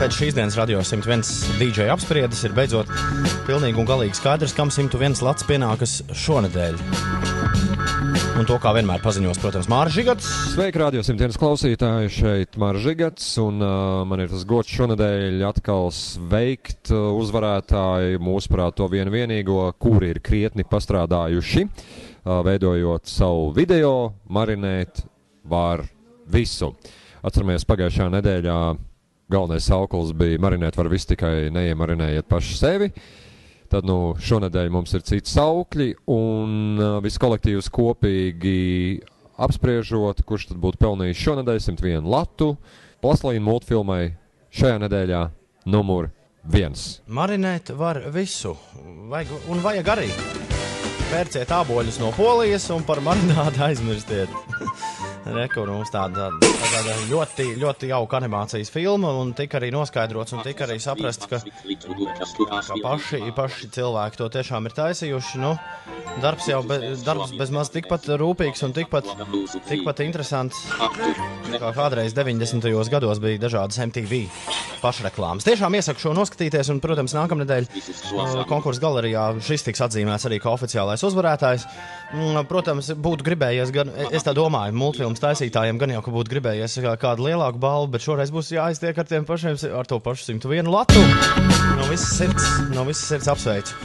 Pēc šīs dienas Radio 101 DJ apspriedes ir beidzot pilnīgi un galīgi skaidrs, kam 101 lats pienākas šonedēļ. Un to kā vienmēr paziņos, protams, Māris Žigats. Sveiki, Radio 101 klausītāji, šeit Māris Žigats, un man ir tas gods šonedēļ atkal sveikt uzvarētāju, mūsuprāt, to vienīgo, kuri ir krietni pastrādājuši, veidojot savu video, marinēt var visu. Atceramies, pagājušā nedēļā galvenais sauklis bija marinēt var visu, tikai neiemarinējiet paši sevi. Tad šonedēļ mums ir citi saukļi, un viss kolektīvs kopīgi apspriežot, kurš tad būtu pelnījis šonedēļ 101 latu Plaslīna multfilmai šajā nedēļā numur 1. Marinēt var visu, vajag arī. Pērciet āboļus no Polijas un par marinādu aizmirstiet. Rekur mums tāda ļoti, ļoti jauka animācijas filma, un tika arī noskaidrots, un tika arī saprast, ka paši cilvēki to tiešām ir taisījuši. Darbs bez maz tikpat rūpīgs un tikpat interesants, kā kādreiz 90. gados bija dažādas MTV pašreklāmas. Tiešām iesaku šo noskatīties, un, protams, nākamnedēļ konkursa galerijā šis tiks atzīmēts arī kā oficiālais uzvarētājs. Protams, būtu gribējies, es tā domāju, multfilmas taisītājiem gan jau, ka būtu gribējies kādu lielāku balvu, bet šoreiz būs jāiztiek ar to pašu 101 latu. No visas sirds apsveicu.